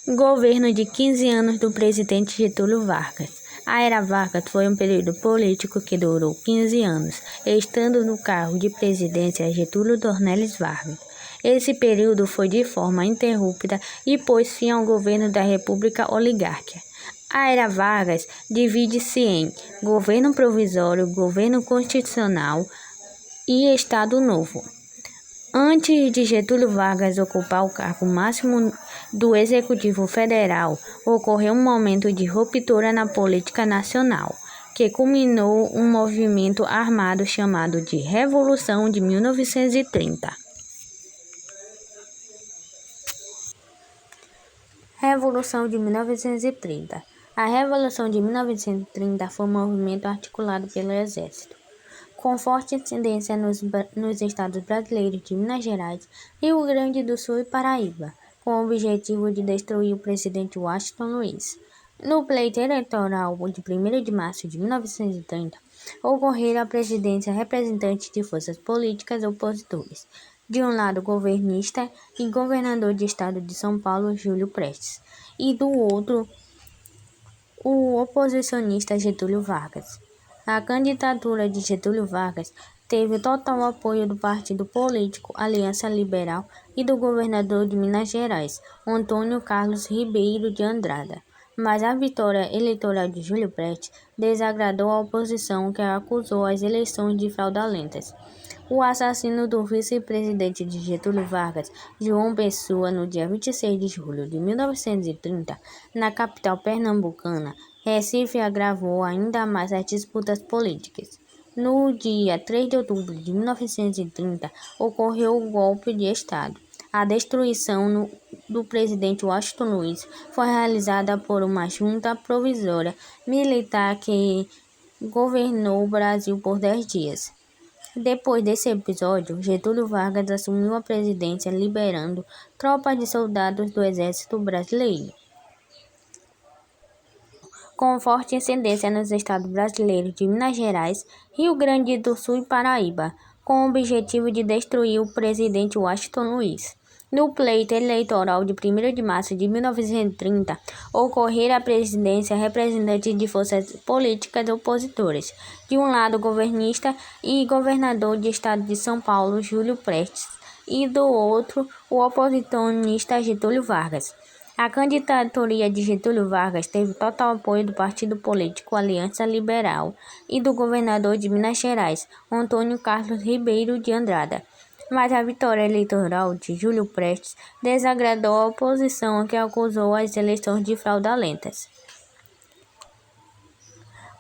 Governo de 15 anos do presidente Getúlio Vargas. A Era Vargas foi um período político que durou 15 anos, estando no cargo de presidência Getúlio Dornelles Vargas. Esse período foi de forma ininterrupta e pôs fim ao governo da República Oligárquica. A Era Vargas divide-se em governo provisório, governo constitucional e Estado Novo. Antes de Getúlio Vargas ocupar o cargo máximo do Executivo Federal, ocorreu um momento de ruptura na política nacional, que culminou um movimento armado chamado de Revolução de 1930. Revolução de 1930. A Revolução de 1930 foi um movimento articulado pelo Exército, com forte incidência nos estados brasileiros de Minas Gerais, Rio Grande do Sul e Paraíba, com o objetivo de destruir o presidente Washington Luiz. No pleito eleitoral de 1º de março de 1930, ocorreram a presidência representantes de forças políticas opositores, de um lado governista e governador de estado de São Paulo, Júlio Prestes, e do outro, o oposicionista Getúlio Vargas. A candidatura de Getúlio Vargas teve total apoio do partido político Aliança Liberal e do governador de Minas Gerais, Antônio Carlos Ribeiro de Andrada. Mas a vitória eleitoral de Júlio Prestes desagradou a oposição, que acusou as eleições de fraudulentas. O assassino do vice-presidente de Getúlio Vargas, João Pessoa, no dia 26 de julho de 1930, na capital pernambucana, Recife, agravou ainda mais as disputas políticas. No dia 3 de outubro de 1930, ocorreu o golpe de Estado. A destruição do presidente Washington Luiz foi realizada por uma junta provisória militar que governou o Brasil por 10 dias. Depois desse episódio, Getúlio Vargas assumiu a presidência, liberando tropas de soldados do Exército Brasileiro, com forte incidência nos estados brasileiros de Minas Gerais, Rio Grande do Sul e Paraíba, com o objetivo de destruir o presidente Washington Luiz. No pleito eleitoral de 1º de março de 1930, ocorreu a presidência representante de forças políticas opositoras, de um lado governista e governador de estado de São Paulo, Júlio Prestes, e do outro, o oposicionista Getúlio Vargas. A candidatura de Getúlio Vargas teve total apoio do partido político Aliança Liberal e do governador de Minas Gerais, Antônio Carlos Ribeiro de Andrada. Mas a vitória eleitoral de Júlio Prestes desagradou a oposição, que acusou as eleições de fraudulentas.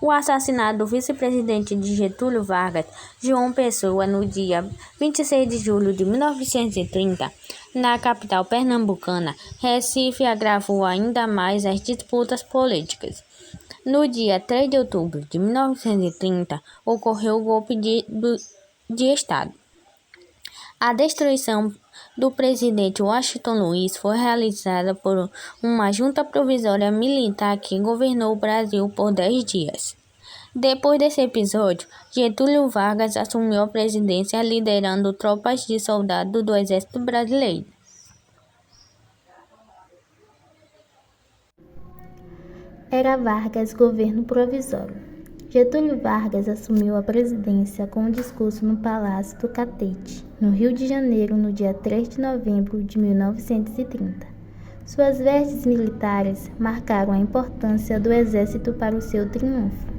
O assassinato do vice-presidente de Getúlio Vargas, João Pessoa, no dia 26 de julho de 1930, na capital pernambucana, Recife, agravou ainda mais as disputas políticas. No dia 3 de outubro de 1930, ocorreu o golpe de Estado. A destruição do presidente Washington Luiz foi realizada por uma junta provisória militar que governou o Brasil por 10 dias. Depois desse episódio, Getúlio Vargas assumiu a presidência, liderando tropas de soldados do Exército Brasileiro. Era Vargas, governo provisório. Getúlio Vargas assumiu a presidência com um discurso no Palácio do Catete, no Rio de Janeiro, no dia 3 de novembro de 1930. Suas vestes militares marcaram a importância do exército para o seu triunfo.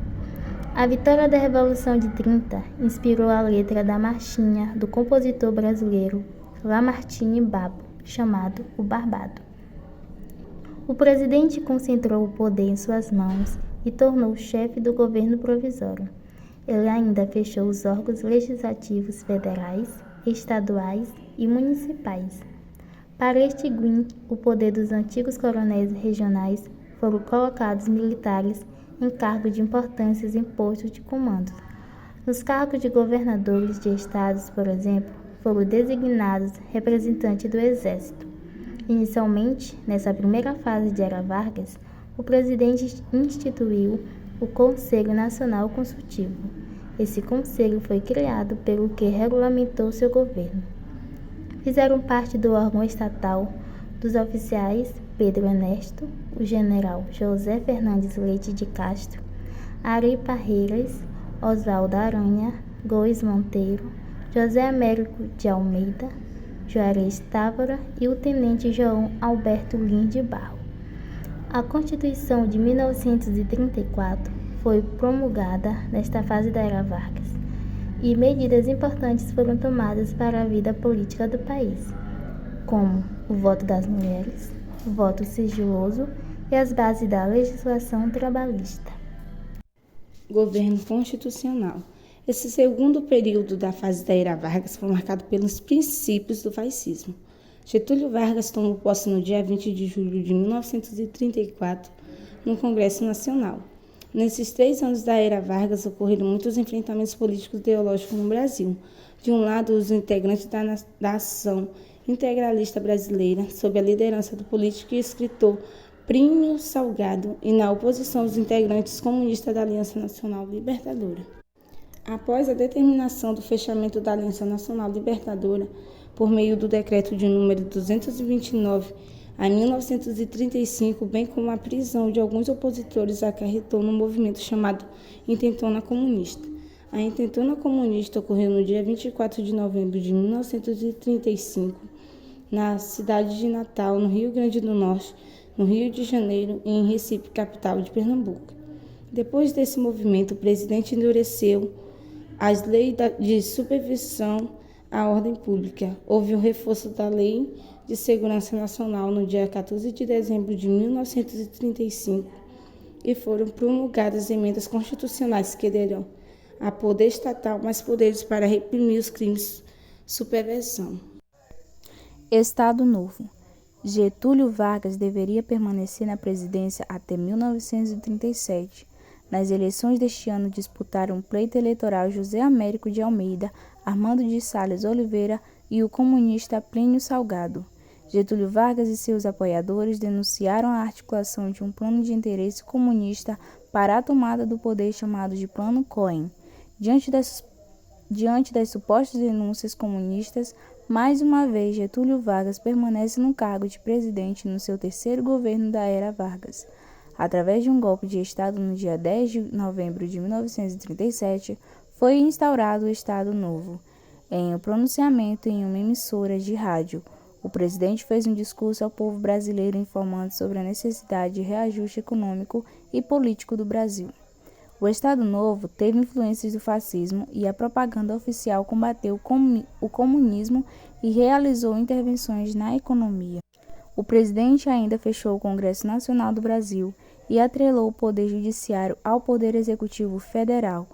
A vitória da Revolução de 30 inspirou a letra da marchinha do compositor brasileiro Lamartine Babo, chamado O Barbado. O presidente concentrou o poder em suas mãos e tornou chefe do governo provisório. Ele ainda fechou os órgãos legislativos federais, estaduais e municipais. Para extinguir o poder dos antigos coronéis regionais, foram colocados militares em cargos de importância em postos de comando. Nos cargos de governadores de estados, por exemplo, foram designados representantes do Exército. Inicialmente, nessa primeira fase de Era Vargas, o presidente instituiu o Conselho Nacional Consultivo. Esse conselho foi criado pelo que regulamentou seu governo. Fizeram parte do órgão estatal dos oficiais Pedro Ernesto, o general José Fernandes Leite de Castro, Ari Parreiras, Oswaldo Aranha, Góes Monteiro, José Américo de Almeida, Juarez Távora e o tenente João Alberto Lins de Barro. A Constituição de 1934 foi promulgada nesta fase da Era Vargas, e medidas importantes foram tomadas para a vida política do país, como o voto das mulheres, o voto sigiloso e as bases da legislação trabalhista. Governo constitucional. Esse segundo período da fase da Era Vargas foi marcado pelos princípios do fascismo. Getúlio Vargas tomou posse no dia 20 de julho de 1934, no Congresso Nacional. Nesses 3 anos da Era Vargas, ocorreram muitos enfrentamentos políticos e ideológicos no Brasil. De um lado, os integrantes da Ação Integralista Brasileira, sob a liderança do político e escritor Plínio Salgado, e na oposição, os integrantes comunistas da Aliança Nacional Libertadora. Após a determinação do fechamento da Aliança Nacional Libertadora, por meio do decreto de número 229, em 1935, bem como a prisão de alguns opositores, acarretou no movimento chamado Intentona Comunista. A Intentona Comunista ocorreu no dia 24 de novembro de 1935, na cidade de Natal, no Rio Grande do Norte, no Rio de Janeiro e em Recife, capital de Pernambuco. Depois desse movimento, o presidente endureceu as leis de supervisão à ordem pública. Houve o reforço da Lei de Segurança Nacional no dia 14 de dezembro de 1935 e foram promulgadas emendas constitucionais que deram a poder estatal mais poderes para reprimir os crimes de subversão. Estado Novo. Getúlio Vargas deveria permanecer na presidência até 1937. Nas eleições deste ano disputaram o pleito eleitoral José Américo de Almeida, Armando de Sales Oliveira e o comunista Plínio Salgado. Getúlio Vargas e seus apoiadores denunciaram a articulação de um plano de interesse comunista para a tomada do poder chamado de Plano Cohen. Diante das supostas denúncias comunistas, mais uma vez Getúlio Vargas permanece no cargo de presidente no seu terceiro governo da Era Vargas. Através de um golpe de Estado no dia 10 de novembro de 1937, foi instaurado o Estado Novo. Em um pronunciamento em uma emissora de rádio, o presidente fez um discurso ao povo brasileiro informando sobre a necessidade de reajuste econômico e político do Brasil. O Estado Novo teve influências do fascismo e a propaganda oficial combateu o comunismo e realizou intervenções na economia. O presidente ainda fechou o Congresso Nacional do Brasil e atrelou o Poder Judiciário ao Poder Executivo Federal.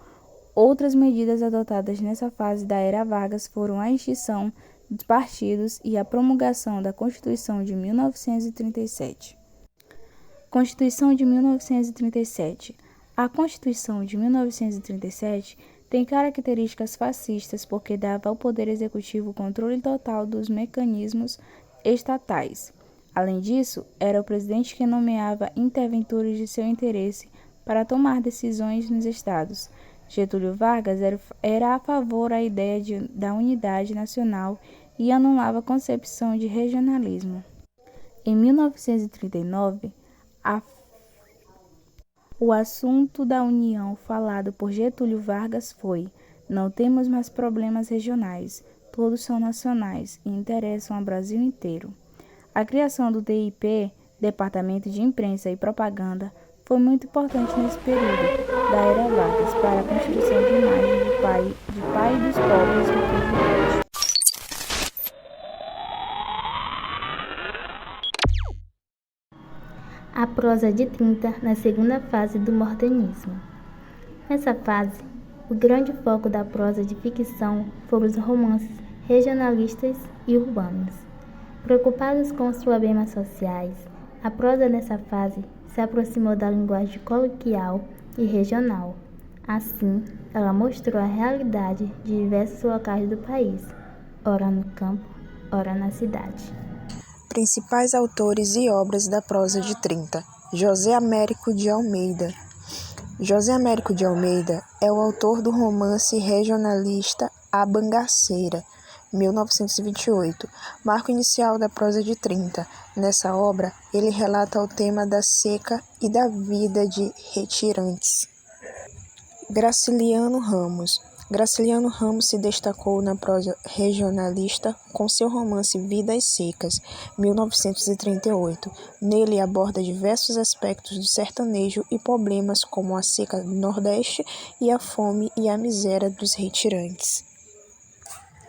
Outras medidas adotadas nessa fase da Era Vargas foram a extinção dos partidos e a promulgação da Constituição de 1937. Constituição de 1937. A Constituição de 1937 tem características fascistas porque dava ao Poder Executivo o controle total dos mecanismos estatais. Além disso, era o presidente que nomeava interventores de seu interesse para tomar decisões nos estados. Getúlio Vargas era a favor da ideia da unidade nacional e anulava a concepção de regionalismo. Em 1939, o assunto da União falado por Getúlio Vargas foi: não temos mais problemas regionais, todos são nacionais e interessam ao Brasil inteiro. A criação do DIP, Departamento de Imprensa e Propaganda, foi muito importante nesse período da Era Vargas para a construção de imagem de pai dos pobres e privilégios. A prosa de 30 na segunda fase do modernismo. Nessa fase, o grande foco da prosa de ficção foram os romances regionalistas e urbanos. Preocupados com os problemas sociais, a prosa nessa fase se aproximou da linguagem coloquial e regional. Assim, ela mostrou a realidade de diversos locais do país, ora no campo, ora na cidade. Principais autores e obras da prosa de 30. José Américo de Almeida. José Américo de Almeida é o autor do romance regionalista A Bangaceira, 1928, marco inicial da prosa de 30. Nessa obra, ele relata o tema da seca e da vida de retirantes. Graciliano Ramos. Graciliano Ramos se destacou na prosa regionalista com seu romance Vidas Secas, 1938. Nele aborda diversos aspectos do sertanejo e problemas como a seca do Nordeste e a fome e a miséria dos retirantes.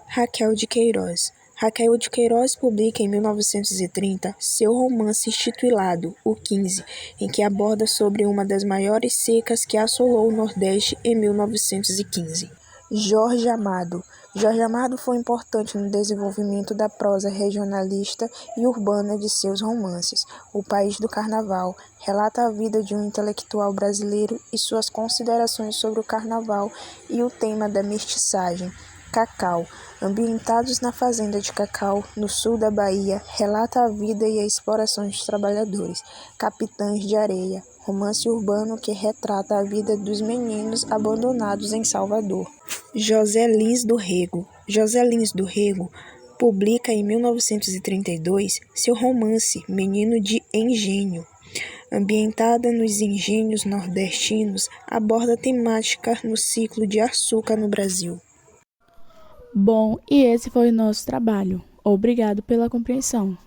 Raquel de Queiroz. Raquel de Queiroz publica em 1930 seu romance intitulado O 15, em que aborda sobre uma das maiores secas que assolou o Nordeste em 1915. Jorge Amado. Jorge Amado foi importante no desenvolvimento da prosa regionalista e urbana de seus romances. O País do Carnaval relata a vida de um intelectual brasileiro e suas considerações sobre o carnaval e o tema da mestiçagem. Cacau. Ambientados na fazenda de Cacau, no sul da Bahia, relata a vida e a exploração dos trabalhadores. Capitães de Areia, romance urbano que retrata a vida dos meninos abandonados em Salvador. José Lins do Rego. José Lins do Rego publica em 1932 seu romance Menino de Engenho. Ambientada nos engenhos nordestinos, aborda a temática no ciclo de açúcar no Brasil. Bom, e esse foi o nosso trabalho. Obrigado pela compreensão.